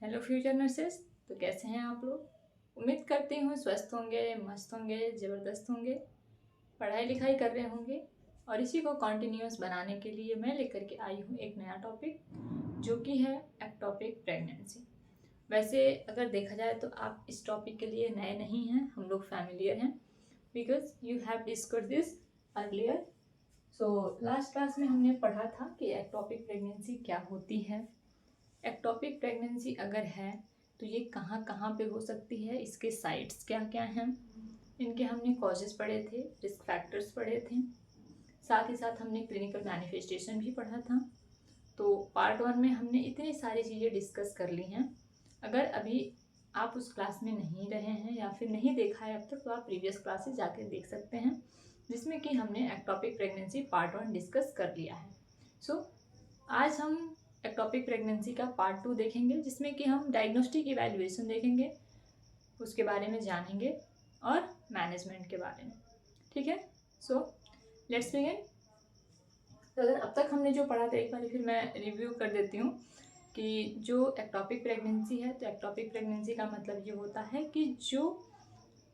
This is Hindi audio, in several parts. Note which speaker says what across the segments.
Speaker 1: Hello future nurses. तो कैसे हैं आप लोग? उम्मीद करती हूँ स्वस्थ होंगे, मस्त होंगे, ज़बरदस्त होंगे, पढ़ाई लिखाई कर रहे होंगे। और इसी को कॉन्टिन्यूस बनाने के लिए मैं लेकर के आई हूँ एक नया टॉपिक, जो कि है एक्टोपिक प्रेगनेंसी। वैसे अगर देखा जाए तो आप इस टॉपिक के लिए नए नहीं हैं, हम लोग फैमिलियर हैं, because you have discuss this earlier. So last class में हमने पढ़ा था कि एक्टोपिक प्रेगनेंसी क्या होती है, एक्टोपिक प्रेगनेंसी अगर है तो ये कहाँ कहाँ पे हो सकती है, इसके साइट्स क्या क्या हैं, इनके हमने कॉजेज़ पढ़े थे, रिस्क फैक्टर्स पढ़े थे, साथ ही साथ हमने क्लिनिकल मैनिफेस्टेशन भी पढ़ा था। तो पार्ट 1 में हमने इतनी सारी चीज़ें डिस्कस कर ली हैं। अगर अभी आप उस क्लास में नहीं रहे हैं या फिर नहीं देखा है अब तक, तो आप प्रीवियस क्लासेस जाकर देख सकते हैं, जिसमें कि हमने एक्टोपिक प्रेगनेंसी पार्ट 1 डिस्कस कर लिया है। सो आज हम एक्टोपिक प्रेगनेंसी का पार्ट 2 देखेंगे, जिसमें कि हम डायग्नोस्टिक इवैल्यूएशन देखेंगे, उसके बारे में जानेंगे और मैनेजमेंट के बारे में। ठीक है, सो लेट्स बिगिन। तो अगर अब तक हमने जो पढ़ा था एक बार फिर मैं रिव्यू कर देती हूँ कि जो एक्टोपिक प्रेगनेंसी है, तो एक्टोपिक प्रेगनेंसी का मतलब ये होता है कि जो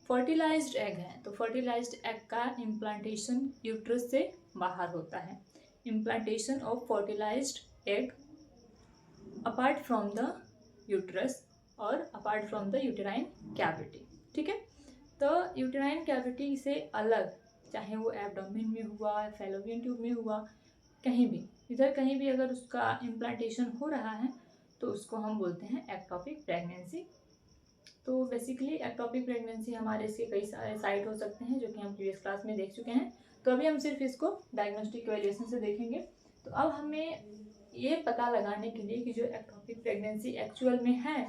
Speaker 1: फर्टिलाइज्ड एग है, तो फर्टिलाइज्ड एग का इम्प्लांटेशन यूट्रस से बाहर होता है। Implantation of fertilised egg apart from the uterus और apart from the uterine cavity. ठीक है, तो यूटेराइन कैविटी से अलग, चाहे वो एब्डोमेन में हुआ, फैलोपियन ट्यूब में हुआ, कहीं भी, इधर कहीं भी अगर उसका इम्प्लांटेशन हो रहा है तो उसको हम बोलते हैं एक्टोपिक प्रेगनेंसी। तो बेसिकली एक्टोपिक प्रेगनेंसी हमारे इसके कई सारे साइट हो सकते हैं, जो कि हम प्रीवियस क्लास में देख चुके हैं। तो अभी हम सिर्फ इसको डायग्नोस्टिक इवैल्यूएशन से देखेंगे। तो अब हमें ये पता लगाने के लिए कि जो एक्टोपिक प्रेगनेंसी एक्चुअल में है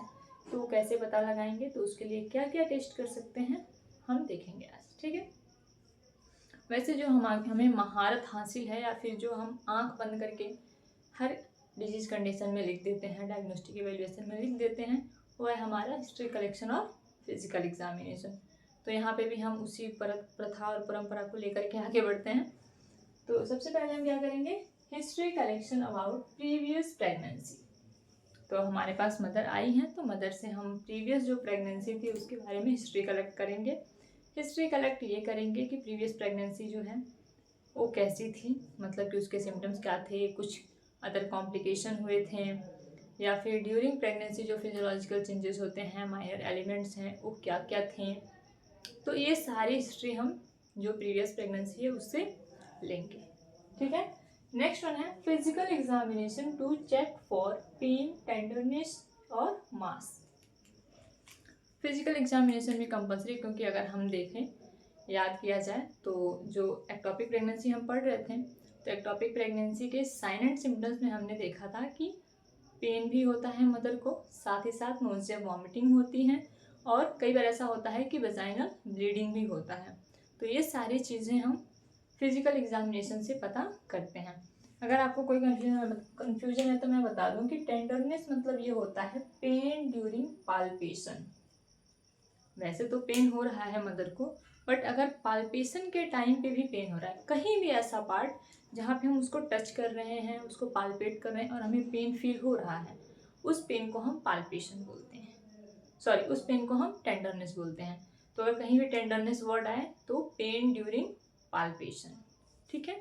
Speaker 1: तो कैसे पता लगाएंगे, तो उसके लिए क्या क्या टेस्ट कर सकते हैं हम देखेंगे आज। ठीक है, वैसे जो हमें महारत हासिल है, या फिर जो हम आंख बंद करके हर डिजीज कंडीशन में लिख देते हैं, डायग्नोस्टिक इवैल्यूएशन में लिख देते हैं, वो है हमारा हिस्ट्री कलेक्शन और फिजिकल एग्जामिनेशन। तो यहाँ पे भी हम उसी प्रथा और परंपरा को लेकर के आगे बढ़ते हैं। तो सबसे पहले हम क्या करेंगे, history collection about previous pregnancy. तो हमारे पास मदर आई हैं, तो मदर से हम प्रीवियस जो प्रेगनेंसी थी उसके बारे में हिस्ट्री कलेक्ट करेंगे। हिस्ट्री कलेक्ट ये करेंगे कि प्रीवियस प्रेगनेंसी जो है वो कैसी थी, मतलब कि उसके सिम्टम्स क्या थे, कुछ अदर कॉम्प्लिकेशन हुए थे, या फिर ड्यूरिंग प्रेगनेंसी जो फिजियोलॉजिकल चेंजेस होते हैं, माइनर एलिमेंट्स हैं, वो क्या क्या थे। तो ये सारी हिस्ट्री हम जो प्रीवियस प्रेगनेंसी है उससे लेंगे। ठीक है, नेक्स्ट वन है physical examination to check for pain, tenderness और मास। फिजिकल एग्जामिनेशन भी कंपलसरी, क्योंकि अगर हम देखें, याद किया जाए तो जो एक्टोपिक प्रेगनेंसी हम पढ़ रहे थे, तो एक्टोपिक प्रेगनेंसी के साइन एंड सिम्टम्स में हमने देखा था कि पेन भी होता है मदर को, साथ ही साथ नोजिया, वॉमिटिंग होती है, और कई बार ऐसा होता है कि वजाइनल ब्लीडिंग भी होता है। तो ये सारी चीज़ें हम फिजिकल एग्जामिनेशन से पता करते हैं। अगर आपको कोई कन्फ्यूजन है तो मैं बता दूं कि टेंडरनेस मतलब ये होता है पेन ड्यूरिंग पाल्पेशन। वैसे तो पेन हो रहा है मदर को, बट अगर पाल्पेशन के टाइम पे भी पेन हो रहा है, कहीं भी ऐसा पार्ट जहाँ पे हम उसको टच कर रहे हैं, उसको पाल्पेट कर रहे हैं और हमें पेन फील हो रहा है, उस पेन को हम पाल्पेशन बोलते हैं, सॉरी उस पेन को हम टेंडरनेस बोलते हैं। तो अगर कहीं भी टेंडरनेस वर्ड आए तो पेन ड्यूरिंग पाल्पेशन। ठीक है,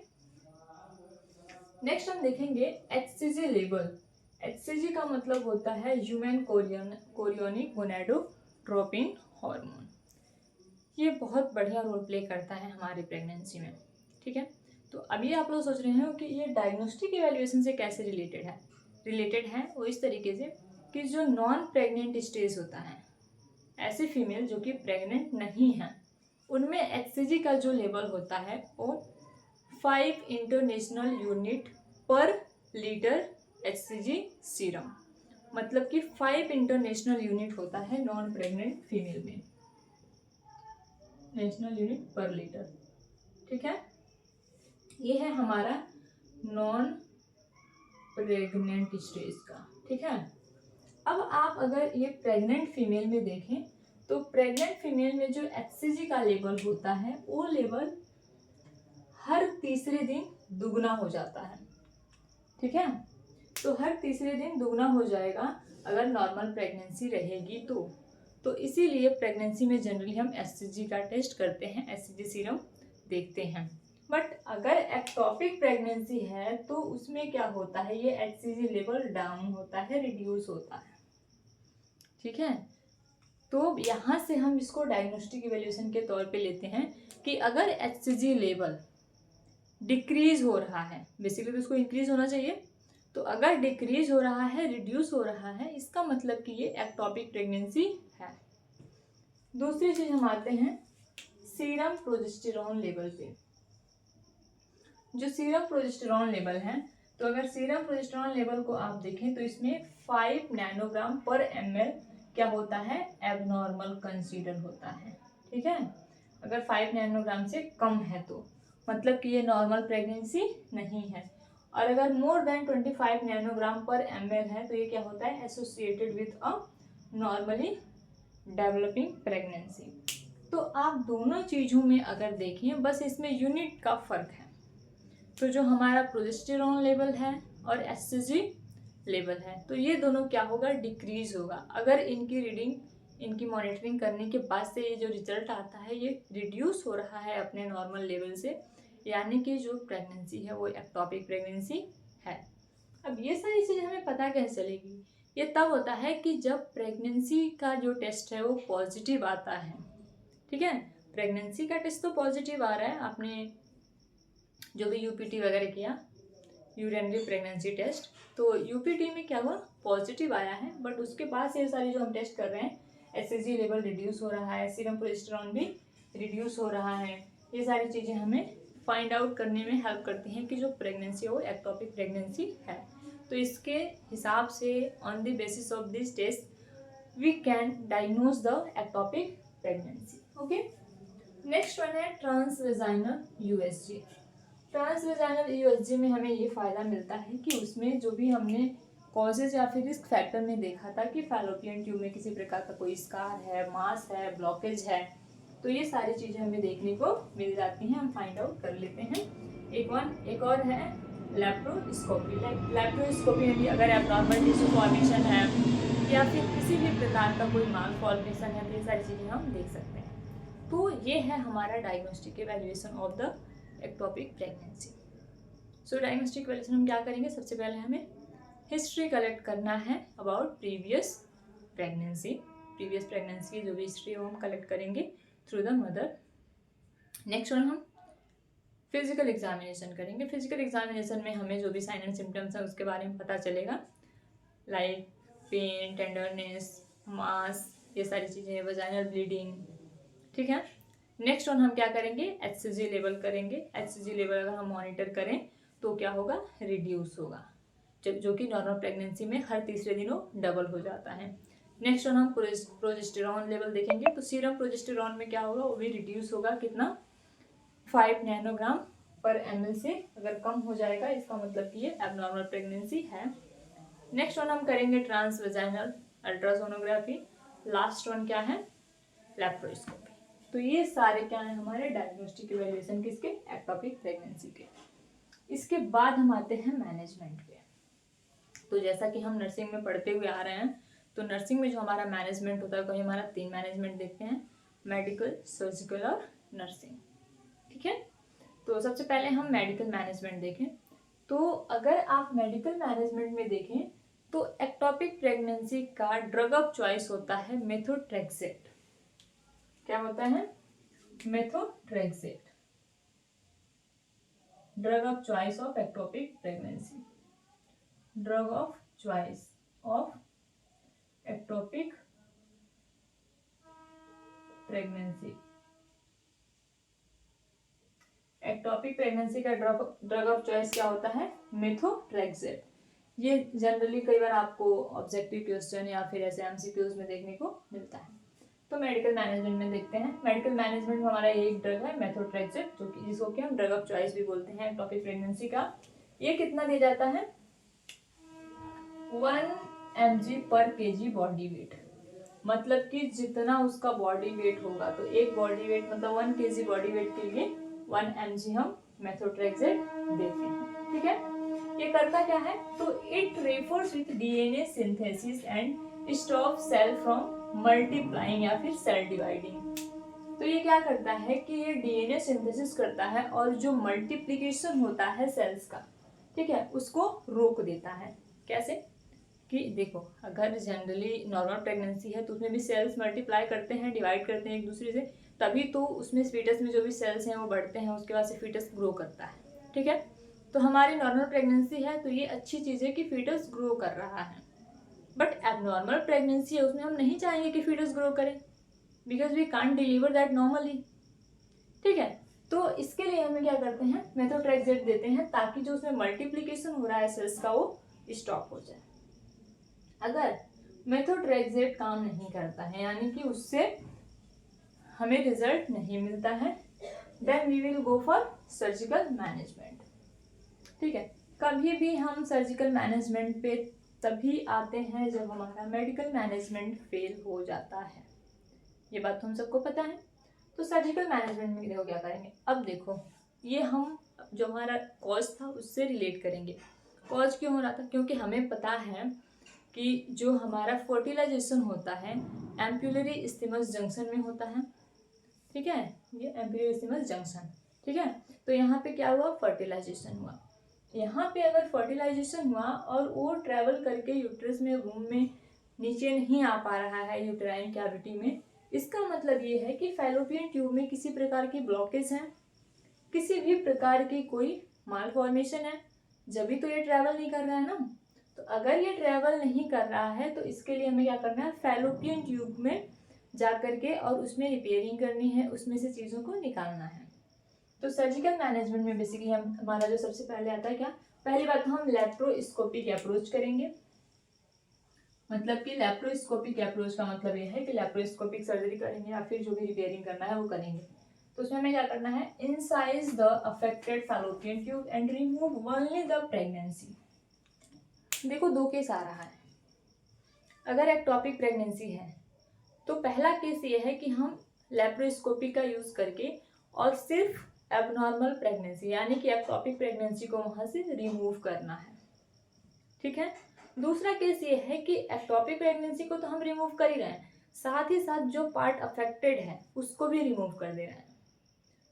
Speaker 1: नेक्स्ट हम देखेंगे एचसीजी लेवल। एचसीजी का मतलब होता है ह्यूमन कोरियोनिक गोनाडोट्रोपिन हार्मोन। ये बहुत बढ़िया रोल प्ले करता है हमारी प्रेगनेंसी में। ठीक है, तो अभी आप लोग सोच रहे हो कि ये डायग्नोस्टिक इवैल्यूएशन से कैसे रिलेटेड है वो इस तरीके से कि जो नॉन प्रेग्नेंट स्टेज होता है, ऐसे फीमेल जो कि प्रेग्नेंट नहीं है, उनमें एचसीजी का जो लेवल होता है वो 5 इंटरनेशनल यूनिट पर लीटर एचसीजी सीरम, मतलब कि 5 इंटरनेशनल यूनिट होता है नॉन प्रेग्नेंट फीमेल में, नेशनल यूनिट पर लीटर। ठीक है, ये है हमारा नॉन प्रेग्नेंट स्टेज का। ठीक है, अब आप अगर ये प्रेग्नेंट फीमेल में देखें तो प्रेग्नेंट फीमेल में जो एचसीजी का लेवल होता है वो लेवल हर तीसरे दिन दुगना हो जाता है। ठीक है, तो हर तीसरे दिन दुगना हो जाएगा अगर नॉर्मल प्रेगनेंसी रहेगी तो इसीलिए प्रेगनेंसी में जनरली हम एचसीजी का टेस्ट करते हैं, एचसीजी सीरम देखते हैं। बट अगर एक्टोपिक प्रेगनेंसी है तो उसमें क्या होता है, ये एचसीजी लेवल डाउन होता है, रिड्यूस होता है। ठीक है, तो यहाँ से हम इसको डायग्नोस्टिक इवैल्यूएशन के तौर पे लेते हैं कि अगर एचसीजी लेवल डिक्रीज हो रहा है, बेसिकली तो उसको इंक्रीज होना चाहिए, तो अगर डिक्रीज हो रहा है, रिड्यूस हो रहा है, इसका मतलब कि ये एक्टोपिक प्रेगनेंसी है। दूसरी चीज हम आते हैं सीरम प्रोजेस्टेरॉन लेवल पे। जो सीरम प्रोजेस्टेरॉन लेवल है, तो अगर सीरम प्रोजेस्टेरॉन लेवल को आप देखें तो इसमें 5 नैनोग्राम पर ml क्या होता है, एबनॉर्मल कंसीडर होता है। ठीक है, अगर 5 नैनोग्राम से कम है तो मतलब कि ये नॉर्मल प्रेगनेंसी नहीं है, और अगर मोर देन 25 नैनोग्राम पर ml है तो ये क्या होता है, associated with a normally developing pregnancy. तो आप दोनों चीज़ों में अगर देखें, बस इसमें यूनिट का फर्क है। तो जो हमारा प्रोजेस्टेरॉन लेवल है और एचसीजी लेवल है, तो ये दोनों क्या होगा, डिक्रीज होगा। अगर इनकी रीडिंग, इनकी मॉनिटरिंग करने के बाद से ये जो रिजल्ट आता है ये रिड्यूस हो रहा है अपने नॉर्मल लेवल से, यानी कि जो प्रेगनेंसी है वो एक्टोपिक प्रेगनेंसी है। अब ये सारी चीज़ें हमें पता कैसे चलेगी, ये तब होता है कि जब प्रेगनेंसी का जो टेस्ट है वो पॉजिटिव आता है। ठीक है, प्रेगनेंसी का टेस्ट तो पॉजिटिव आ रहा है, आपने जो भी यूपीटी वगैरह किया, यूरिनरी प्रेगनेंसी टेस्ट, तो यूपीटी में क्या हुआ, पॉजिटिव आया है, बट उसके बाद ये सारी जो हम टेस्ट कर रहे हैं, एचसीजी लेवल रिड्यूस हो रहा है, सीरम प्रोजेस्टेरॉन भी रिड्यूस हो रहा है, ये सारी चीज़ें हमें फाइंड आउट करने में हेल्प करती हैं कि जो प्रेगनेंसी है वो एक्टोपिक प्रेगनेंसी है। तो इसके हिसाब से on the basis of this test we can diagnose the ectopic pregnancy. Okay, next one है ट्रांसवेजाइनल यूएसजी। ट्रांसवेजाइनल यूएसजी में हमें ये फ़ायदा मिलता है कि उसमें जो भी हमने कॉजेज या फिर रिस्क फैक्टर में देखा था कि फैलोपियन ट्यूब में किसी प्रकार का कोई स्कार है, मास है, ब्लॉकेज है, तो ये सारी चीज़ें हमें देखने को मिल जाती हैं, हम फाइंड आउट कर लेते हैं। एक और है लैप्रोस्कोपी। लैप्रोस्कोपी में भी अगर एब्नॉर्मल टिश्यू फॉर्मेशन है या फिर किसी भी प्रकार का कोई माल फॉर्मेशन है, तो ये सारी चीज़ें हम देख सकते हैं। तो ये है हमारा diagnostic evaluation of the ectopic pregnancy. So diagnostic evaluation हम क्या करेंगे, सबसे पहले हमें हिस्ट्री कलेक्ट करना है अबाउट प्रीवियस प्रेगनेंसी की जो भी हिस्ट्री है वो हम कलेक्ट करेंगे through the mother. Next one हम फिजिकल एग्जामिनेशन करेंगे। फिजिकल एग्जामिनेशन में हमें जो भी साइन एंड सिम्टम्स हैं उसके बारे में पता चलेगा, लाइक पेन, टेंडरनेस, मास, ये सारी चीज़ें, वजाइनल ब्लीडिंग। ठीक है, नेक्स्ट वन हम क्या करेंगे, एचसीजी लेवल करेंगे। एचसीजी लेवल अगर हम मॉनिटर करें तो क्या होगा, रिड्यूस होगा, जो कि नॉर्मल प्रेगनेंसी में हर तीसरे दिन वो डबल हो जाता है। नेक्स्ट वन हम प्रोजेस्टेरॉन लेवल देखेंगे, तो सीरम प्रोजेस्टेरॉन में क्या होगा, वो भी रिड्यूस होगा, कितना, 5 नैनोग्राम पर ml से अगर कम हो जाएगा इसका मतलब कि ये एबनॉर्मल प्रेगनेंसी है। नेक्स्ट वन हम करेंगे ट्रांसवेजाइनल अल्ट्रासोनोग्राफी। लास्ट वन क्या है, लैप्रोस्कोपी। तो ये सारे क्या है हमारे डायग्नोस्टिक इवैल्यूएशन किसके, एक्टोपिक प्रेगनेंसी के। इसके बाद हम आते हैं मैनेजमेंट पे। तो जैसा कि हम नर्सिंग में पढ़ते हुए आ रहे हैं, तो नर्सिंग में जो हमारा मैनेजमेंट होता है कोई हमारा 3 मैनेजमेंट देखते हैं, मेडिकल, सर्जिकल और नर्सिंग। ठीक है, तो सबसे पहले हम मेडिकल मैनेजमेंट देखें। तो अगर आप मेडिकल मैनेजमेंट में देखें तो एक्टोपिक प्रेगनेंसी का ड्रग ऑफ चॉइस होता है मेथोट्रेक्सेट। क्या होता है, methotrexate, drug of choice of ectopic pregnancy, drug of choice of ectopic pregnancy. Ectopic pregnancy का ड्रग ऑफ चॉइस क्या होता है, मेथोट्रेक्सेट। ये जनरली कई बार आपको ऑब्जेक्टिव क्वेश्चन या फिर ऐसे एमसीक्यूज में देखने को मिलता है। तो मेडिकल मैनेजमेंट में देखते हैं, मेडिकल मैनेजमेंट में हमारा एक ड्रग है मेथोट्रेक्सेट, जो कि जिसको कि हम ड्रग ऑफ चॉइस भी बोलते हैं एक्टोपिक प्रेगनेंसी का। ये कितना दिया जाता है, 1 mg पर kg बॉडी वेट, मतलब कि जितना उसका बॉडी वेट होगा, तो एक बॉडी वेट मतलब 1 kg बॉडी वेट के लिए 1 mg हम मेथोट्रेक्सेट देते हैं। ठीक है, ये करता क्या है, तो it refers with DNA synthesis and stop cell from multiplying या फिर सेल डिवाइडिंग। तो ये क्या करता है कि ये डीएनए सिंथेसिस करता है और जो मल्टीप्लिकेशन होता है सेल्स का, ठीक है, उसको रोक देता है। कैसे कि देखो, अगर जनरली नॉर्मल प्रेगनेंसी है तो उसमें भी सेल्स मल्टीप्लाई करते हैं, डिवाइड करते हैं एक दूसरे से, तभी तो उसमें फीटस में जो भी सेल्स हैं वो बढ़ते हैं, उसके बाद से फीटस ग्रो करता है, ठीक है। तो हमारी नॉर्मल प्रेगनेंसी है तो ये अच्छी चीज़ है कि फीटस ग्रो कर रहा है। बट एबनॉर्मल प्रेगनेंसी है, उसमें हम नहीं चाहेंगे कि फीटस ग्रो करे, because we can't deliver that normally, ठीक है। तो इसके लिए हमें क्या करते हैं, मेथोट्रेक्सेट देते हैं ताकि जो उसमें मल्टीप्लिकेशन हो रहा है सेल्स का वो स्टॉप हो जाए। अगर मेथोट्रेक्सेट काम नहीं करता है, यानी कि उससे हमें रिजल्ट नहीं मिलता है, then we will go for surgical management, ठीक है। कभी भी हम सर्जिकल मैनेजमेंट पे तभी आते हैं जब हमारा मेडिकल मैनेजमेंट फेल हो जाता है, ये बात तो हम सबको पता है। तो सर्जिकल मैनेजमेंट में देखो क्या करेंगे। अब देखो, ये हम जो हमारा कॉज था उससे रिलेट करेंगे। कॉज क्यों हो रहा था, क्योंकि हमें पता है कि जो हमारा फर्टिलाइजेशन होता है एम्पुलरी इस्थिमस जंक्शन में होता है, ठीक है, ये एम्पुलरी इस्थिमस जंक्शन, ठीक है। तो यहाँ पे क्या हुआ, फर्टिलाइजेशन हुआ। यहाँ पे अगर फर्टिलाइजेशन हुआ और वो ट्रेवल करके यूट्रस में, रूम में नीचे नहीं आ पा रहा है यूट्राइन कैविटी में, इसका मतलब ये है कि फैलोपियन ट्यूब में किसी प्रकार की ब्लॉकेज है, किसी भी प्रकार की कोई माल फॉर्मेशन है, जब भी तो ये ट्रैवल नहीं कर रहा है ना। तो अगर ये ट्रैवल नहीं कर रहा है तो इसके लिए हमें क्या करना है, फैलोपियन ट्यूब में जा करके और उसमें रिपेयरिंग करनी है, उसमें से चीज़ों को निकालना है। तो सर्जिकल मैनेजमेंट में बेसिकली हमारा जो सबसे पहले आता है क्या, पहली बात तो हम लैप्रोस्कोपिक अप्रोच करेंगे। मतलब कि लैप्रोस्कोपिक अप्रोच का मतलब ये है कि लैप्रोस्कोपिक सर्जरी करेंगे या फिर जो भी रिपेयरिंग करना है वो करेंगे। तो उसमें हमें क्या करना है, incise the affected fallopian tube and remove only the pregnancy. देखो, दो केस आ रहा है। अगर एक्टोपिक प्रेगनेंसी है तो पहला केस ये है कि हम लैप्रोस्कोपी का यूज करके और सिर्फ एबनॉर्मल प्रेगनेंसी यानी कि एक्टोपिक प्रेगनेंसी को वहां से रिमूव करना है, ठीक है। दूसरा केस ये है कि एक्टोपिक प्रेगनेंसी को तो हम रिमूव कर ही रहे हैं, साथ ही साथ जो पार्ट अफेक्टेड है उसको भी रिमूव कर दे रहे हैं।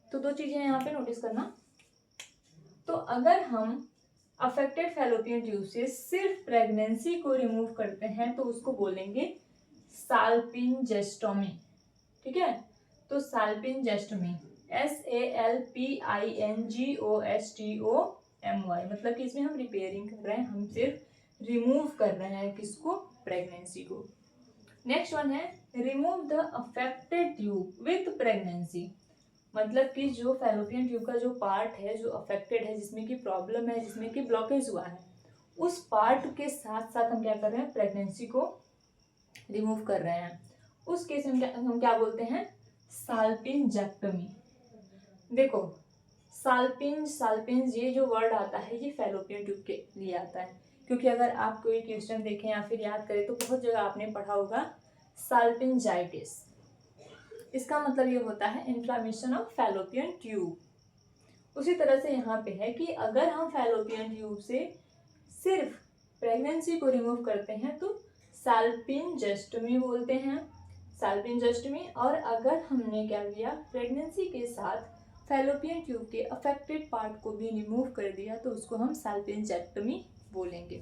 Speaker 1: तो दो चीजें यहाँ पे नोटिस करना। तो अगर हम अफेक्टेड फैलोपियन ट्यूब से सिर्फ प्रेगनेंसी को रिमूव करते हैं तो उसको बोलेंगे साल्पिंजेस्टोमी, ठीक है। तो साल्पिंजेस्टोमी SALPINGOSTOMY, मतलब कि इसमें हम रिपेयरिंग कर रहे हैं, हम सिर्फ रिमूव कर रहे हैं किसको, प्रेगनेंसी को। नेक्स्ट वन है remove the affected tube with pregnancy, मतलब कि जो फैलोपियन ट्यूब का जो पार्ट है जो अफेक्टेड है, जिसमें कि प्रॉब्लम है, जिसमें कि ब्लॉकेज हुआ है, उस पार्ट के साथ साथ हम क्या कर रहे हैं, प्रेगनेंसी को रिमूव कर रहे हैं। उस केस में हम क्या बोलते हैं, साल्पिंजेक्टोमी। देखो, साल्पिंज ये जो वर्ड आता है ये फैलोपियन ट्यूब के लिए आता है, क्योंकि अगर आप कोई क्वेश्चन देखें या फिर याद करें तो बहुत जगह आपने पढ़ा होगा साल्पिंजाइटिस। इसका मतलब ये होता है इन्फ्लामेशन ऑफ फैलोपियन ट्यूब। उसी तरह से यहाँ पे है कि अगर हम फैलोपियन ट्यूब से सिर्फ प्रेगनेंसी को रिमूव करते हैं तो साल्पिंजेक्टोमी बोलते हैं, साल्पिंजेक्टोमी। और अगर हमने क्या किया, प्रेगनेंसी के साथ फैलोपियन ट्यूब के अफेक्टेड पार्ट को भी रिमूव कर दिया तो उसको हम साल्पिंजेक्टोमी बोलेंगे।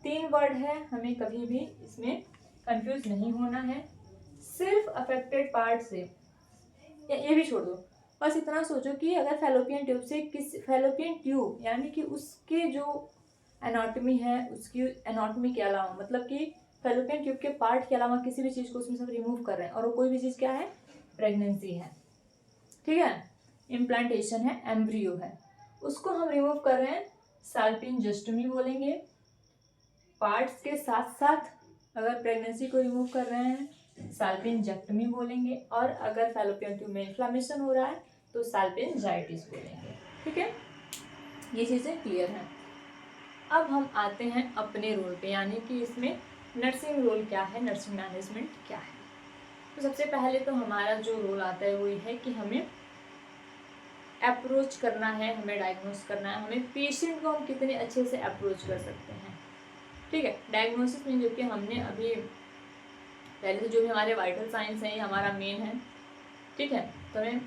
Speaker 1: 3 वर्ड है, हमें कभी भी इसमें कंफ्यूज नहीं होना है। सिर्फ अफेक्टेड पार्ट से, ये भी छोड़ दो, बस इतना सोचो कि अगर फैलोपियन ट्यूब से फैलोपियन ट्यूब यानी कि उसके जो एनाटॉमी है, उसकी एनाटॉमी के अलावा, मतलब कि फैलोपियन ट्यूब के पार्ट के अलावा किसी भी चीज़ को उसमें सब रिमूव कर रहे हैं और वो कोई भी चीज़ क्या है, प्रेगनेंसी है, ठीक है, इम्प्लांटेशन है, एम्ब्रियो है, उसको हम रिमूव कर रहे हैं, साल्पिंजेक्टोमी बोलेंगे। पार्ट्स के साथ साथ अगर प्रेगनेंसी को रिमूव कर रहे हैं साल्पिंजेक्टोमी बोलेंगे, और अगर फैलोपियन ट्यूब में इन्फ्लामेशन हो रहा है तो साल्पिंजाइटिस बोलेंगे, ठीक है। ये चीज़ें क्लियर हैं। अब हम आते हैं अपने रोल पे, यानी कि इसमें नर्सिंग रोल क्या है, नर्सिंग मैनेजमेंट क्या है। तो सबसे पहले तो हमारा जो रोल आता है वो ये है कि हमें अप्रोच करना है, हमें डायग्नोस करना है, हमें पेशेंट को हम कितने अच्छे से अप्रोच कर सकते हैं। ठीक है, डायग्नोसिस में जो कि हमने अभी पहले तो जो भी हमारे वाइटल साइंस हैं ये हमारा मेन है। ठीक है, तो हमें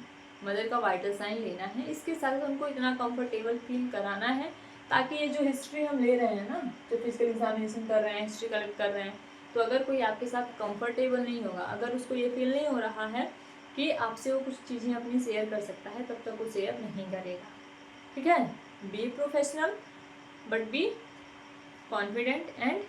Speaker 1: मदर का वाइटल साइन लेना है, इसके साथ उनको इतना कंफर्टेबल फील कराना है ताकि ये जो हिस्ट्री हम ले रहे हैं ना, जो फिजिकल एग्जामिनेशन कर रहे हैं, हिस्ट्री कलेक्ट कर रहे हैं, तो अगर कोई आपके साथ कंफर्टेबल नहीं होगा, अगर उसको ये फील नहीं हो रहा है कि आपसे वो कुछ चीज़ें अपनी शेयर कर सकता है, तब तक वो शेयर नहीं करेगा। ठीक है, be professional but be confident. And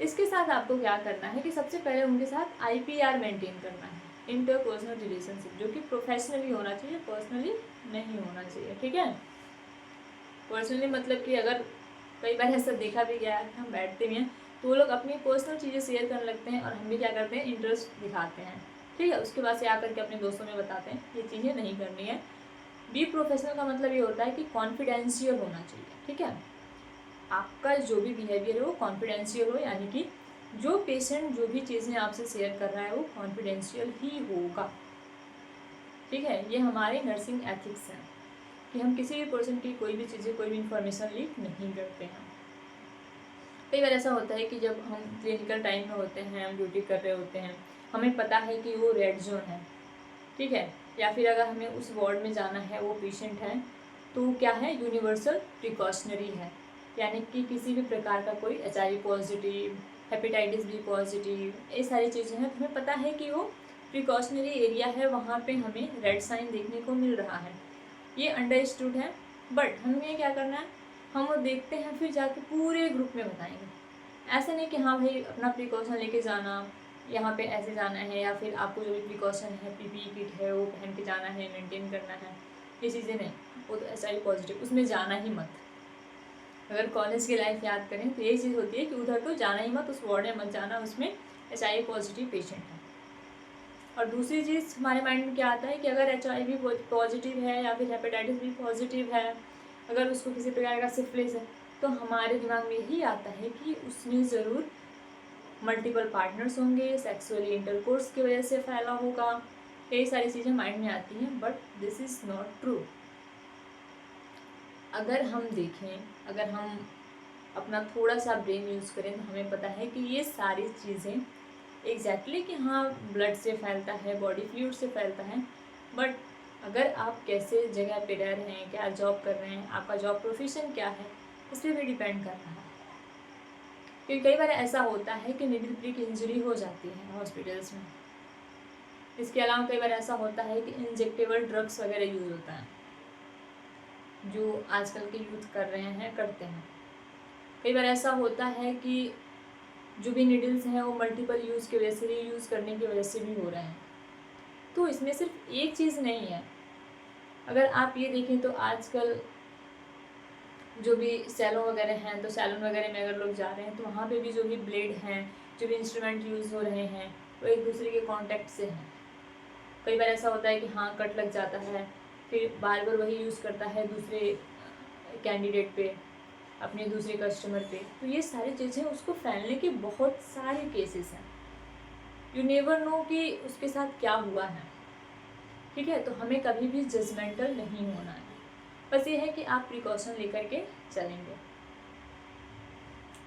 Speaker 1: इसके साथ आपको क्या करना है कि सबसे पहले उनके साथ IPR मेंटेन करना है, इंटरपर्सनल रिलेशनशिप, जो कि प्रोफेशनली होना चाहिए, पर्सनली नहीं होना चाहिए। ठीक है, पर्सनली मतलब कि अगर कई बार ऐसा देखा भी गया है, हम बैठते भी हैं तो वो लोग अपनी पर्सनल चीज़ें शेयर करने लगते हैं और हम भी क्या करते हैं, इंटरेस्ट दिखाते हैं। ठीक है, उसके बाद से आकर के अपने दोस्तों में बताते हैं, ये चीज़ें नहीं करनी है। बी प्रोफेशनल का मतलब ये होता है कि कॉन्फिडेंशियल होना चाहिए। ठीक है, आपका जो भी बिहेवियर है वो कॉन्फिडेंशियल हो, यानी कि जो पेशेंट जो भी चीज़ें आपसे शेयर कर रहा है वो कॉन्फिडेंशियल ही होगा। ठीक है, ये हमारे नर्सिंग एथिक्स हैं कि हम किसी भी पर्सन की कोई भी चीज़ें, कोई भी इंफॉर्मेशन लीक नहीं करते हैं। कई बार ऐसा होता है कि जब हम क्लिनिकल टाइम में होते हैं, हम ड्यूटी कर रहे होते हैं, हमें पता है कि वो रेड जोन है। ठीक है, या फिर अगर हमें उस वार्ड में जाना है, वो पेशेंट है, तो क्या है, यूनिवर्सल प्रिकॉशनरी है, यानी कि किसी भी प्रकार का कोई HIV positive, hepatitis B positive, ये सारी चीज़ें हैं, हमें पता है कि वो प्रिकॉशनरी एरिया है, वहाँ पे हमें रेड साइन देखने को मिल रहा है, ये अंडरस्टूड है। बट हमें क्या करना है, हम वो देखते हैं फिर जाके पूरे ग्रुप में बताएंगे। ऐसा नहीं कि हाँ भाई अपना प्रिकॉशन लेके जाना, यहाँ पे ऐसे जाना है, या फिर आपको जो भी प्रिकॉशन है, PPE किट है वो पहन के जाना है, मेंटेन करना है, ये चीज़ें नहीं। वो तो HIV पॉजिटिव, उसमें जाना ही मत। अगर कॉलेज की लाइफ याद करें तो यही चीज़ होती है कि उधर तो जाना ही मत, उस वार्ड में मत जाना, उसमें HIV पॉजिटिव पेशेंट है। और दूसरी चीज़ हमारे माइंड में क्या आता है कि अगर HIV पॉजिटिव है या फिर हेपेटाइटिस B पॉजिटिव है, अगर उसको किसी प्रकार का सिफिलिस है, तो हमारे दिमाग में यही आता है कि उसमें ज़रूर मल्टीपल पार्टनर्स होंगे, सेक्सुअली इंटरकोर्स की वजह से फैला होगा, यही सारी चीज़ें माइंड में आती हैं। But this is not true. अगर हम देखें, अगर हम अपना थोड़ा सा ब्रेन यूज़ करें तो हमें पता है कि ये सारी चीज़ें एग्जैक्टली कि हाँ ब्लड से फैलता है, बॉडी फ्लूइड से फैलता है, बट अगर आप कैसे जगह पे रह रहे हैं, क्या जॉब कर रहे हैं, आपका जॉब प्रोफेशन क्या है, इस पर भी डिपेंड कर रहा है। क्योंकि कई बार ऐसा होता है कि निडल प्रिक इंजरी हो जाती है हॉस्पिटल्स में। इसके अलावा कई बार ऐसा होता है कि इंजेक्टेबल ड्रग्स वगैरह यूज़ होता है, जो आजकल के यूथ कर रहे हैं, करते हैं। कई बार ऐसा होता है कि जो भी निडल्स हैं वो मल्टीपल यूज़ की वजह से, रीयूज़ करने की वजह से भी हो रहे हैं। तो इसमें सिर्फ एक चीज़ नहीं है। अगर आप ये देखें तो आजकल जो भी सैलून वगैरह हैं, तो सैलून वगैरह में अगर लोग जा रहे हैं तो वहाँ पे भी जो भी ब्लेड हैं, जो भी इंस्ट्रूमेंट यूज़ हो रहे हैं, वो एक दूसरे के कांटेक्ट से हैं। कई बार ऐसा होता है कि हाँ कट लग जाता है, फिर बार बार वही यूज़ करता है दूसरे कैंडिडेट पे, अपने दूसरे कस्टमर पे, तो ये सारी चीज़ें उसको फैलने के बहुत सारे केसेस हैं। यू नेवर नो कि उसके साथ क्या हुआ है। ठीक है, तो हमें कभी भी जजमेंटल नहीं होना है, बस ये है कि आप प्रिकॉशन लेकर के चलेंगे।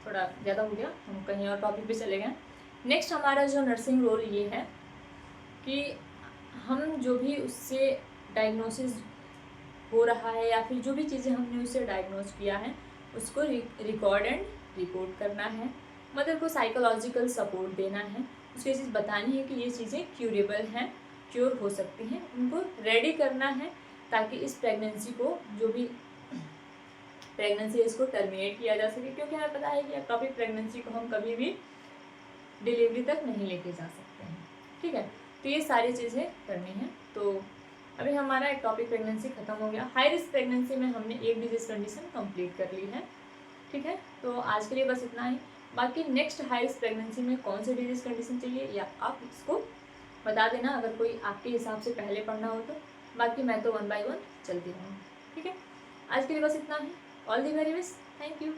Speaker 1: थोड़ा ज़्यादा हो गया, हम कहीं और टॉपिक पे चले गए। नेक्स्ट हमारा जो नर्सिंग रोल ये है कि हम जो भी उससे डायग्नोसिस हो रहा है या फिर जो भी चीज़ें हमने उससे डायग्नोज किया है उसको रिकॉर्ड एंड रिपोर्ट करना है। मदर को साइकोलॉजिकल सपोर्ट देना है, उसको ये चीज़ बतानी है कि ये चीज़ें क्यूरेबल हैं, क्योर हो सकती हैं, उनको रेडी करना है ताकि इस प्रेगनेंसी को, जो भी प्रेगनेंसी है, इसको टर्मिनेट किया जा सके। क्योंकि हमें पता है कि एक्टोपिक प्रेगनेंसी को हम कभी भी डिलीवरी तक नहीं लेके जा सकते हैं। ठीक है, तो ये सारी चीज़ें करनी है। तो अभी हमारा एक्टोपिक प्रेगनेंसी खत्म हो गया। हाई रिस्क प्रेगनेंसी में हमने एक डिजीज कंडीशन कंप्लीट कर ली है। ठीक है, तो आज के लिए बस इतना ही। बाकी नेक्स्ट हाई रिस्क प्रेगनेंसी में कौन सी डिजीज कंडीशन चाहिए या आप इसको बता देना, अगर कोई आपके हिसाब से पहले पढ़ना हो तो। बाकी मैं तो 1 by 1 चलती रहूँगी। ठीक है, आज के लिए बस इतना ही। All the very best, thank you.